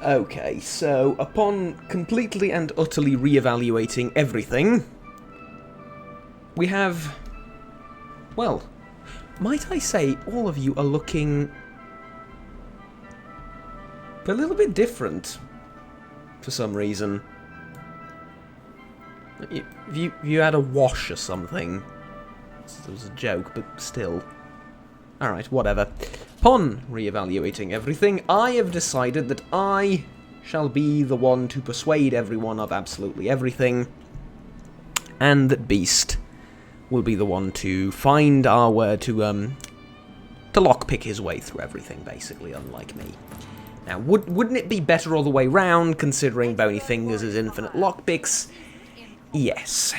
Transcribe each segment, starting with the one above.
Okay, so upon completely and utterly re-evaluating everything, we have... Well, might I say all of you are looking a little bit different for some reason. If you had a wash or something, it was a joke, but still. Alright, whatever. Upon re-evaluating everything, I have decided that I shall be the one to persuade everyone of absolutely everything, and that Beast will be the one to find our way to lockpick his way through everything, basically, unlike me. Now, wouldn't it be better all the way round, considering Bony Fingers is infinite lockpicks? Yes.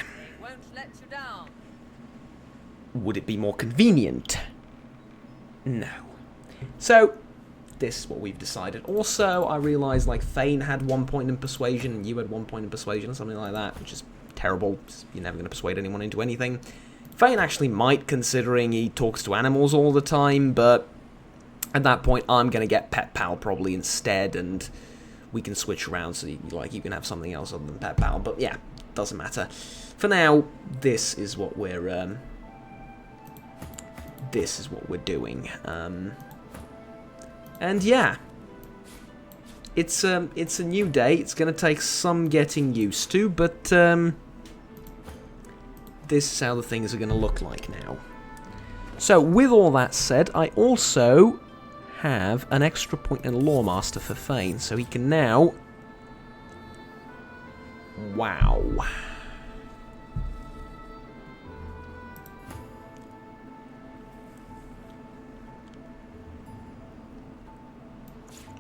Would it be more convenient? No. So, this is what we've decided. Also, I realised, like, Thane had 1 point in persuasion, and you had 1 point in persuasion, or something like that, which is terrible. You're never going to persuade anyone into anything. Thane actually might, considering he talks to animals all the time, but at that point, I'm going to get Pet Pal probably instead, and we can switch around so you can have something else other than Pet Pal. But yeah, doesn't matter. For now, this is what we're doing. And yeah, it's a new day. It's going to take some getting used to, but this is how the things are going to look like now. So, with all that said, I also have an extra point in Lawmaster for Thane, so he can now... Wow.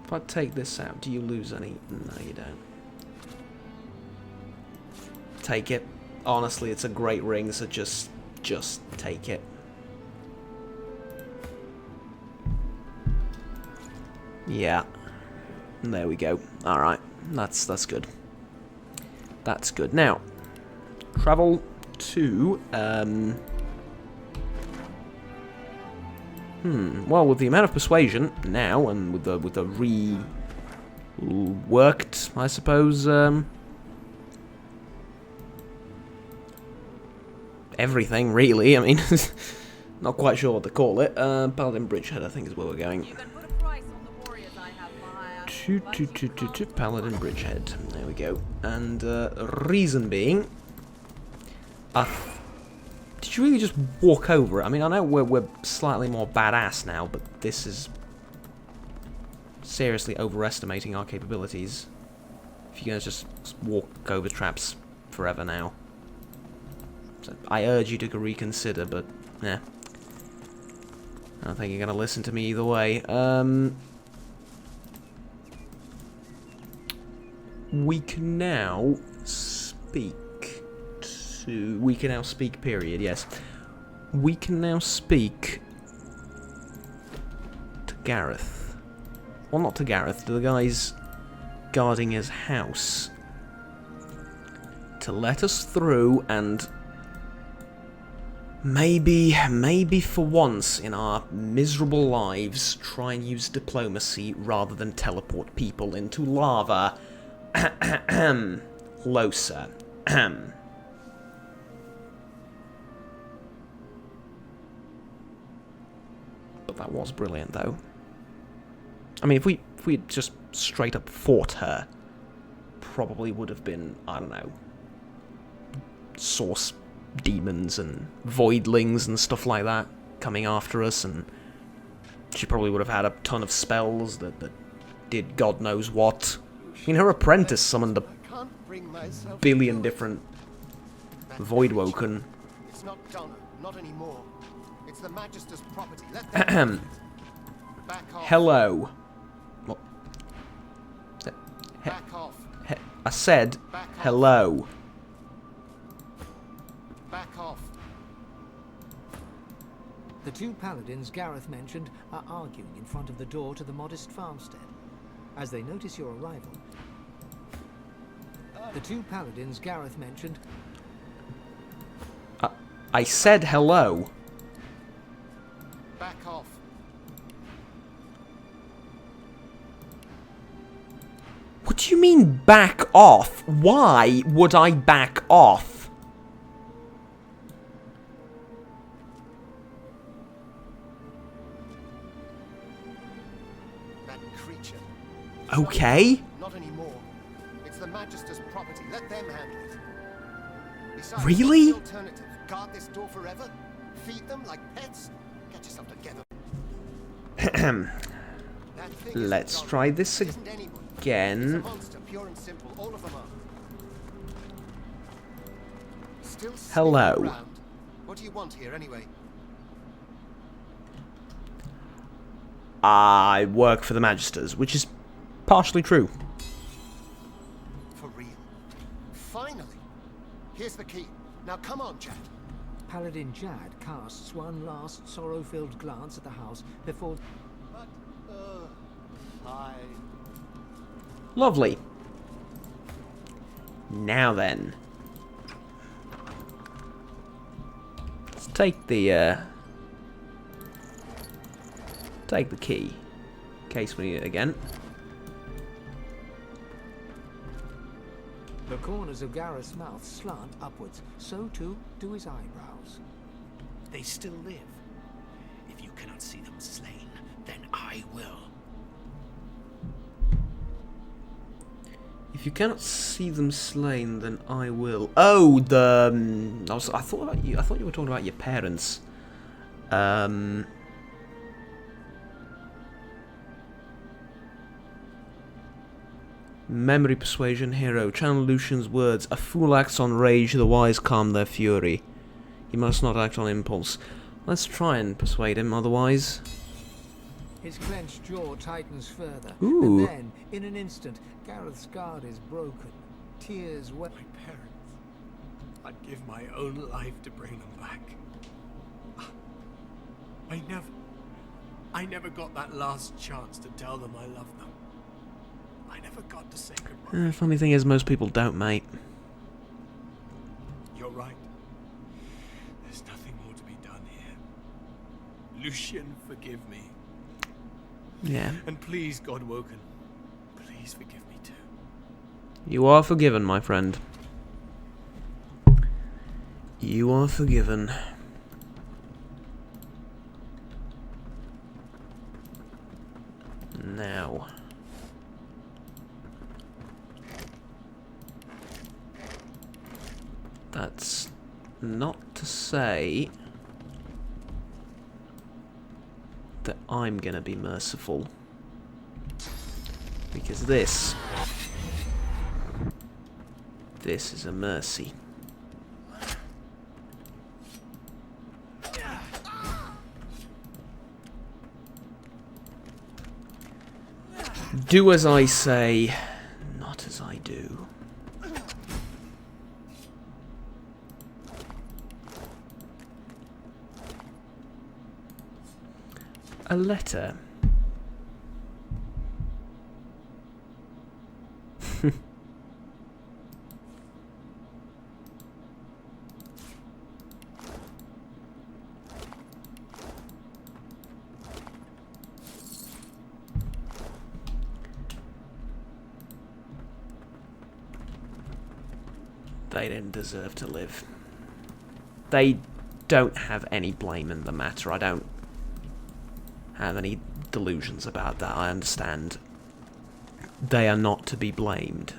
If I take this out, do you lose any? No, you don't. Take it. Honestly, it's a great ring, so just take it. Yeah. There we go. Alright. That's good. That's good. Now, travel to, well, with the amount of persuasion now, and with the reworked, I suppose, everything, really. I mean, not quite sure what to call it. Paladin Bridgehead, I think, is where we're going. Paladin Bridgehead. There we go. And reason being, did you really just walk over it? I mean, I know we're slightly more badass now, but this is seriously overestimating our capabilities. If you're gonna just walk over traps forever now. So I urge you to reconsider, but yeah. I don't think you're gonna listen to me either way. We can now speak to... We can now speak, period, yes. We can now speak to Gareth. Well, not to Gareth, to the guys guarding his house. To let us through and... Maybe for once in our miserable lives, try and use diplomacy rather than teleport people into lava. Closer. But that was brilliant, though. I mean, if we had just straight up fought her, probably would have been, I don't know, source demons and voidlings and stuff like that coming after us, and she probably would have had a ton of spells that did God knows what. I mean, her apprentice summoned a billion different Voidwoken. It's not done, not anymore. It's the Magister's property. Ahem. Hello. What? Back off. I said hello. Back off. The two paladins Gareth mentioned are arguing in front of the door to the modest farmstead. As they notice your arrival, the two paladins Gareth mentioned... I said hello. Back off. do you mean back off? Why would I back off? That creature. Okay. Not anymore. It's the Magister's property. Let them handle it. Besides, Really? what's the alternative? Guard this door forever? Feed them like pets? Get yourself together. That thing isn't Let's God. try this It isn't anyone. It's a again. monster, pure and simple. All of them are. Still sniffing Hello. around. What do you want here, anyway? I work for the Magisters, which is partially true. For real. Finally. Here's the key. Now come on, Chad. Paladin Jad casts one last sorrow-filled glance at the house before... But, hi. Lovely. Now then. Let's take the key. In case we need it again. The corners of Gareth's mouth slant upwards, so too do his eyebrows. They still live. If you cannot see them slain, then I will. If you cannot see them slain, then I will. Oh, the I thought about you. I thought you were talking about your parents. Memory persuasion hero. Channel Lucian's words. A fool acts on rage, the wise calm their fury. He must not act on impulse. Let's try and persuade him, otherwise... His clenched jaw tightens further, Ooh. and then, in an instant, Gareth's guard is broken. Tears wet. My parents. I'd give my own life to bring them back. I never got that last chance to tell them I love them. I never got to say goodbye. Funny thing is, most people don't, mate. You're right. There's nothing more to be done here. Lucian, forgive me. Yeah. And please, God Woken, please forgive me too. You are forgiven, my friend. You are forgiven. Now... That's not to say that I'm gonna be merciful. Because this is a mercy. Do as I say, not as I do. A letter. They didn't deserve to live. They don't have any blame in the matter. I don't have any delusions about that. I understand they are not to be blamed.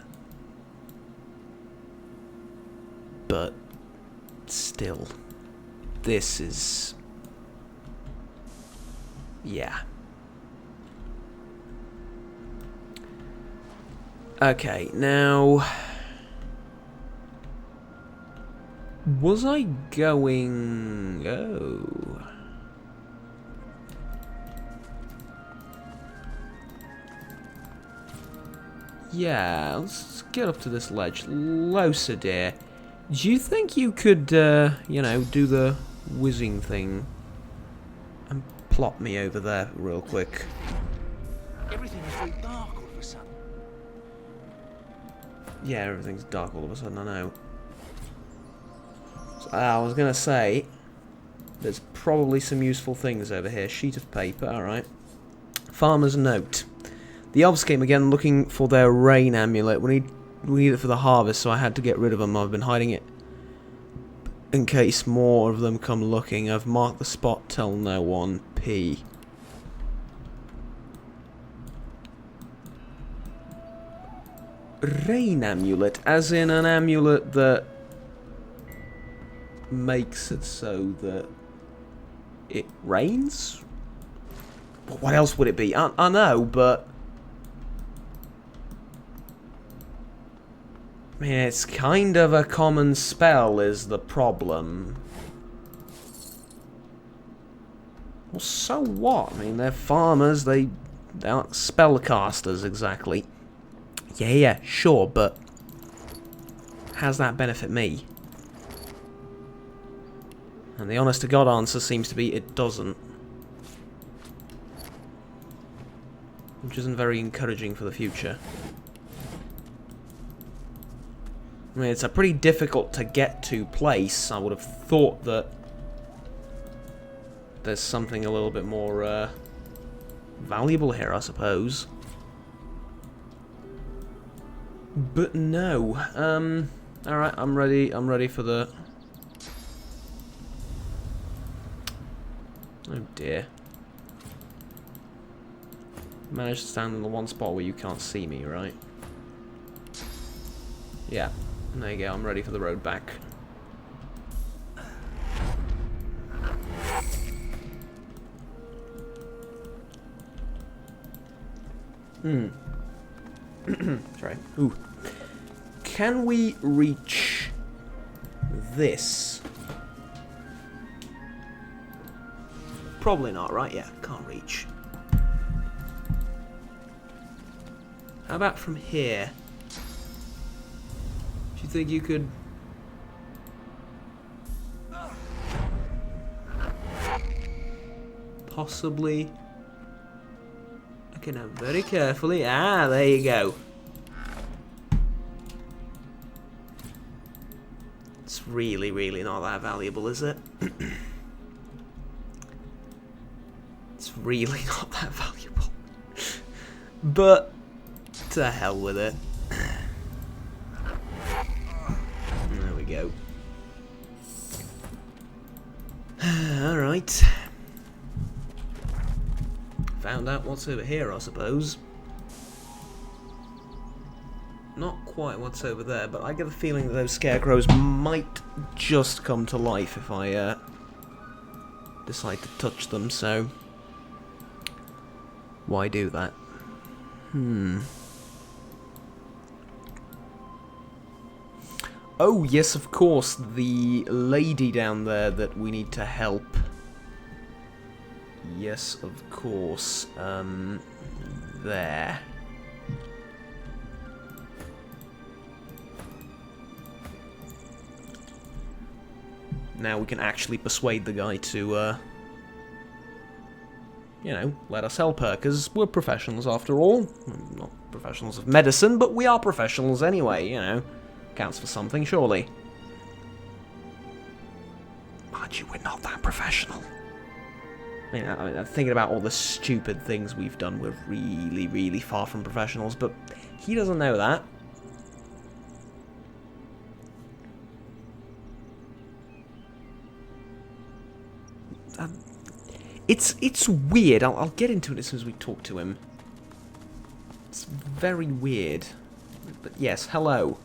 But still, this is... yeah. Okay, now... was I going... oh... yeah, let's get up to this ledge. Losa, dear. Do you think you could, you know, do the whizzing thing and plop me over there real quick? Everything is very dark all of a sudden. Yeah, everything's dark all of a sudden, I know. So, I was gonna say, there's probably some useful things over here. Sheet of paper, alright. Farmer's note. The elves came again looking for their rain amulet. We need it for the harvest, so I had to get rid of them. I've been hiding it in case more of them come looking. I've marked the spot, tell no one. P. Rain amulet, as in an amulet that makes it so that it rains? What else would it be? I know, but I mean, it's kind of a common spell is the problem. Well, so what? I mean, they're farmers, they aren't spellcasters exactly. Yeah, sure, but how's that benefit me? And the honest to God answer seems to be it doesn't. Which isn't very encouraging for the future. I mean, it's a pretty difficult to get to place. I would have thought that there's something a little bit more valuable here, I suppose. But no. Alright, I'm ready for the... Oh dear. Managed to stand in the one spot where you can't see me, right? Yeah. There you go, I'm ready for the road back. Sorry. Ooh. Can we reach this? Probably not, right? Yeah, can't reach. How about from here? Do you think you could... possibly... Okay, now very carefully. Ah, there you go. It's really, really not that valuable, is it? It's really not that valuable. But, to hell with it. There we go. Alright. Found out what's over here, I suppose. Not quite what's over there, but I get the feeling that those scarecrows might just come to life if I decide to touch them, so why do that? Oh, yes, of course, the lady down there that we need to help. Yes, of course. There. Now we can actually persuade the guy to, you know, let us help her, because we're professionals after all. Not professionals of medicine, but we are professionals anyway, you know. Counts for something, surely. Mind you, we're not that professional. I mean, I'm thinking about all the stupid things we've done. We're really, really far from professionals, but he doesn't know that. It's weird. I'll get into it as soon as we talk to him. It's very weird. But yes, hello.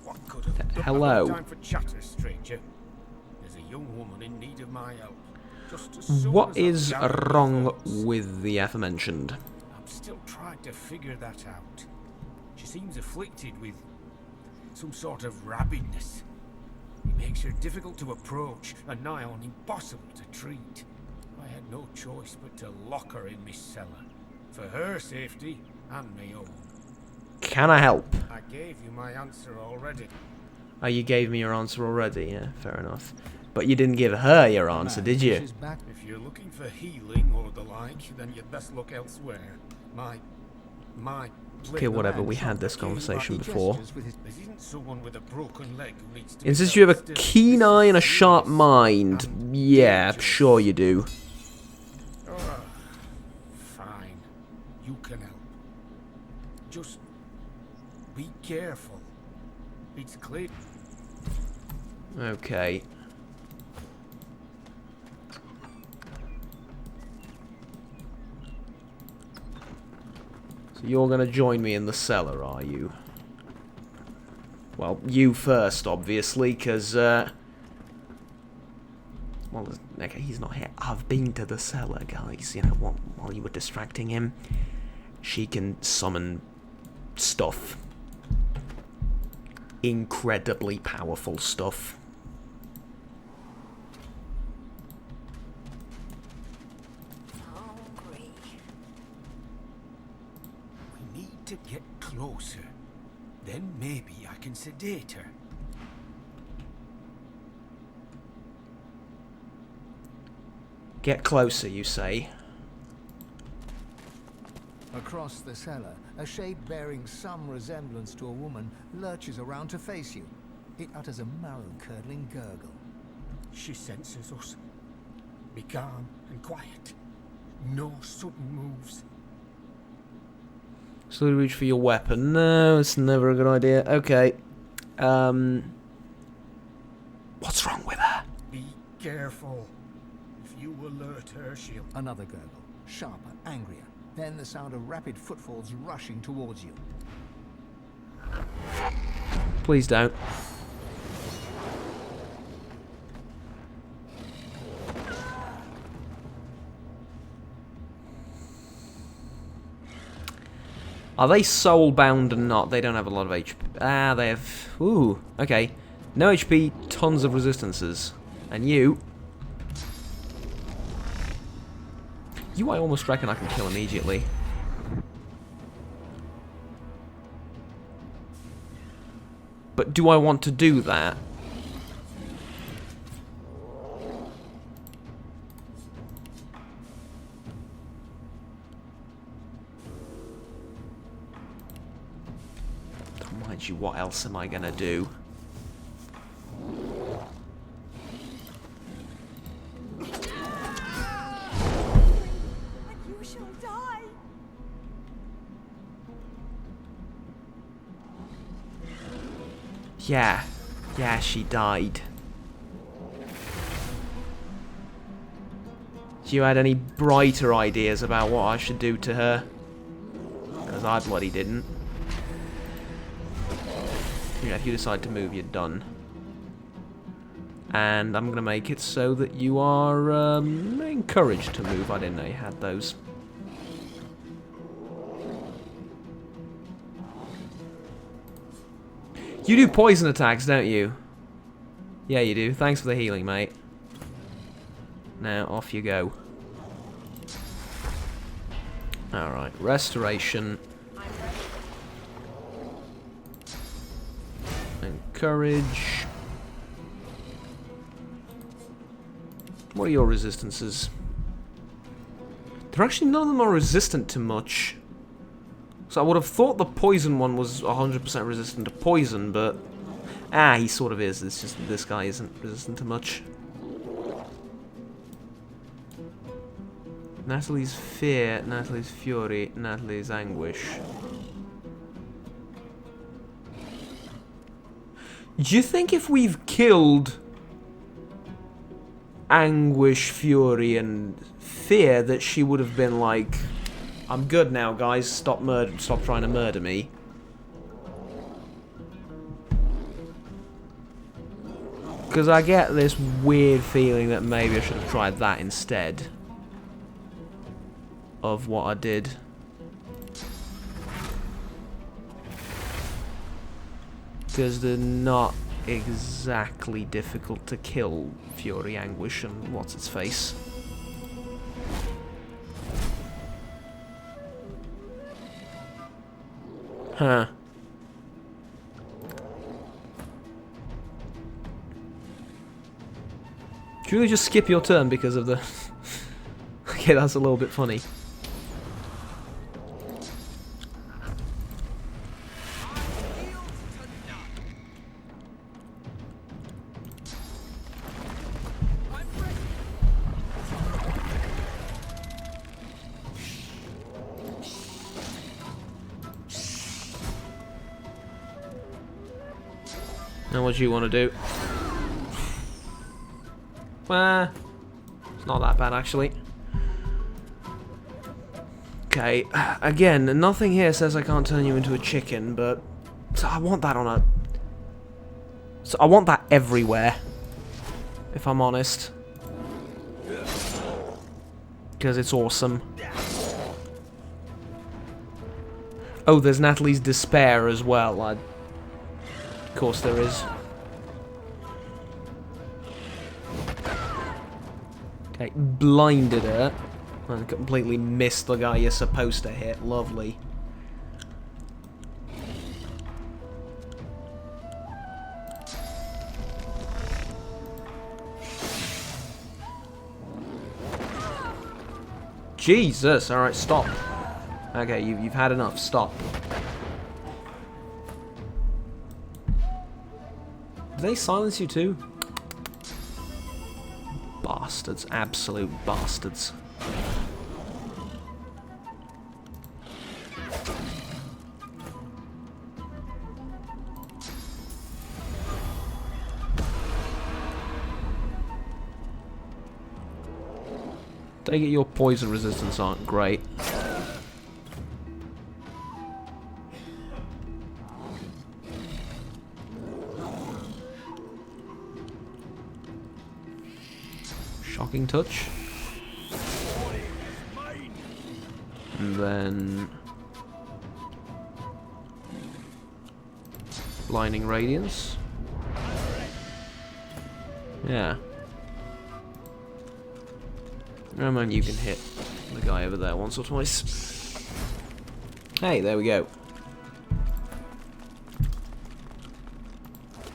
What could have Hello. time for chatter, stranger? There's a young woman in need of my help. Just as soon What as is I've gathered the wrong funds. with the aforementioned? I'm still trying to figure that out. She seems afflicted with some sort of rabidness. It makes her difficult to approach and nigh on impossible to treat. I had no choice but to lock her in my cellar. For her safety and my own. Can I help? I gave you my answer already. Oh, you gave me your answer already. Yeah, fair enough. But you didn't give her your answer, did you? If you're looking for healing or the like, then you'd best look elsewhere. My Okay, whatever. We had this conversation before. There isn't someone with a broken leg who needs to And since you have a keen eye and a sharp mind, yeah, sure you do. Fine. You can help. Just be careful. It's clear. Okay. So you're gonna join me in the cellar, are you? Well, you first, obviously, because, well, okay, he's not here. I've been to the cellar, guys, you know, while you were distracting him. She can summon stuff. Incredibly powerful stuff. Hungry. We need to get closer. Then maybe I can sedate her. Get closer, you say? Across the cellar, a shape bearing some resemblance to a woman lurches around to face you. It utters a marrow-curdling gurgle. She senses us. Be calm and quiet. No sudden moves. Slowly reach for your weapon. No, it's never a good idea. Okay. What's wrong with her? Be careful. If you alert her, she'll... Another gurgle, sharper, angrier. Then the sound of rapid footfalls rushing towards you. Please don't. Are they soul-bound or not? They don't have a lot of HP. Ah, they have... Ooh, okay. No HP, tons of resistances. And you... You, I almost reckon I can kill immediately. But do I want to do that? Mind you, what else am I gonna do? You shall die. Yeah, she died. Do you had any brighter ideas about what I should do to her? Because I bloody didn't. Yeah, if you decide to move, you're done. And I'm going to make it so that you are encouraged to move. I didn't know you had those. You do poison attacks, don't you? Yeah, you do. Thanks for the healing, mate. Now, off you go. Alright, restoration. Encourage. What are your resistances? They're actually, none of them are resistant to much. So I would have thought the poison one was 100% resistant to poison, but... Ah, he sort of is. It's just this guy isn't resistant to much. Natalie's fear, Natalie's fury, Natalie's anguish. Do you think if we've killed anguish, fury, and fear that she would have been like, I'm good now, guys, stop trying to murder me? Because I get this weird feeling that maybe I should have tried that instead of what I did. Because they're not exactly difficult to kill, Fury, Anguish, and what's-its-face. Huh. Do you really just skip your turn because of the... Okay, that's a little bit funny. Now what do you want to do? Well, it's not that bad actually. Okay, again, nothing here says I can't turn you into a chicken, but so I want that on a... So I want that everywhere, if I'm honest. Because it's awesome. Oh, there's Natalie's Despair as well. Of course there is. Okay, blinded her. And completely missed the guy you're supposed to hit. Lovely. Jesus! Alright, stop. Okay, you've had enough. Stop. Do they silence you too? Bastards. Absolute bastards. Take it your poison resistance aren't great. Shocking touch. And then... Blinding Radiance. Yeah. Oh man, you can hit the guy over there once or twice. Hey, there we go.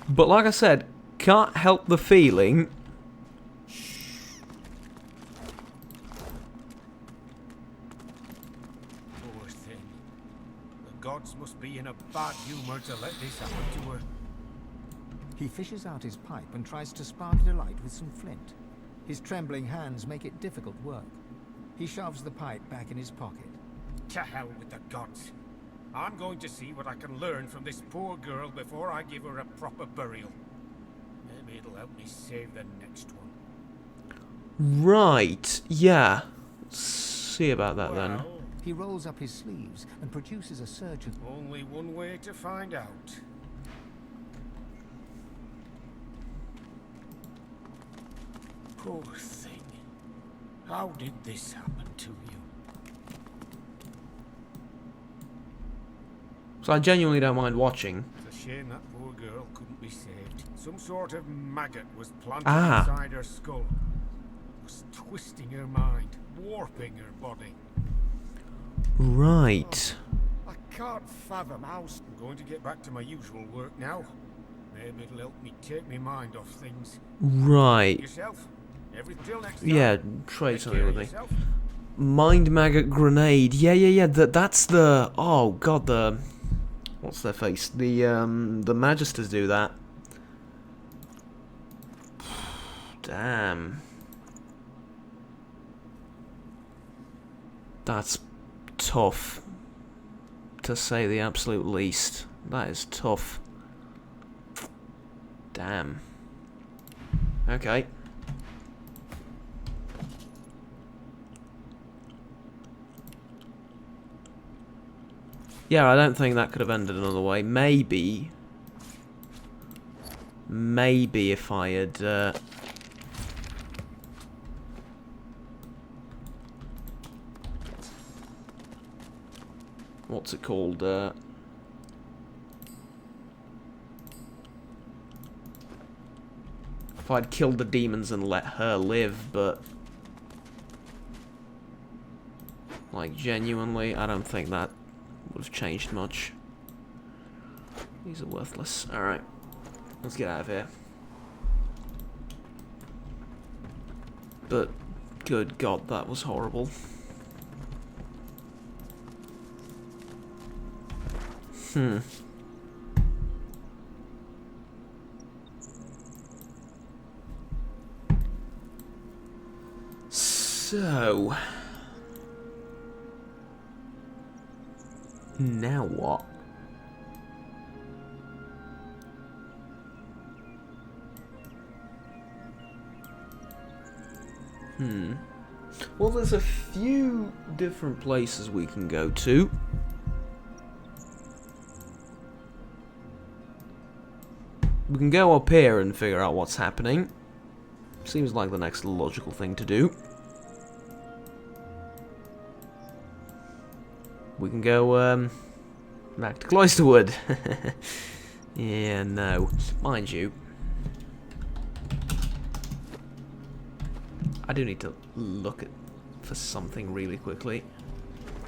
But like I said, can't help the feeling... Poor thing. The gods must be in a bad humor to let this happen to her. He fishes out his pipe and tries to spark it alight with some flint. His trembling hands make it difficult work. He shoves the pipe back in his pocket. To hell with the gods. I'm going to see what I can learn from this poor girl before I give her a proper burial. Maybe it'll help me save the next one. Right, yeah. See about that then. Well, He rolls up his sleeves and produces a surge of... only one way to find out. Poor thing. How did this happen to you? So I genuinely don't mind watching. It's a shame that poor girl couldn't be saved. Some sort of maggot was planted Ah. inside her skull. Was twisting her mind, warping her body. Right. I can't fathom how... I'm going to get back to my usual work now. Maybe it'll help me take my mind off things. Right. Yourself? Everything till next time. Yeah, trade Take something care with of me. yourself. Mind Maggot Grenade. Yeah. That's the... Oh, God, the... What's their face? The Magisters do that. Damn. That's tough. To say the absolute least. That is tough. Damn. Okay. Yeah, I don't think that could have ended another way. Maybe if I had... what's it called? If I'd killed the demons and let her live, but... Like, genuinely, I don't think that would have changed much. These are worthless. Alright. Let's get out of here. But, good God, that was horrible. So... Now what? Well, there's a few different places we can go to. We can go up here and figure out what's happening. Seems like the next logical thing to do. We can go, back to Cloisterwood. Yeah, no. Mind you, I do need to look for something really quickly.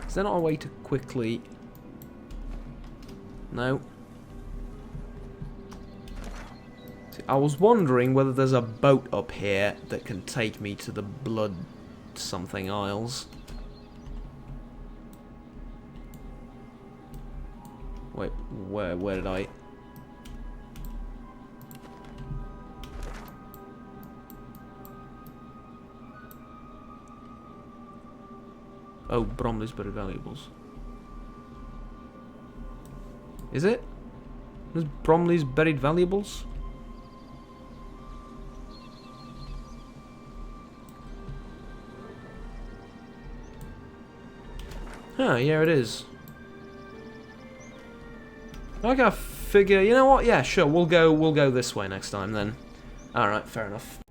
Is there not a way to quickly... No. See, I was wondering whether there's a boat up here that can take me to the Blood something Isles. Wait, where did I... Oh, Bromley's Buried Valuables. Is it? There's Bromley's Buried Valuables? Huh, yeah it is. I gotta figure, you know what? Yeah, sure, we'll go this way next time then. Alright, fair enough.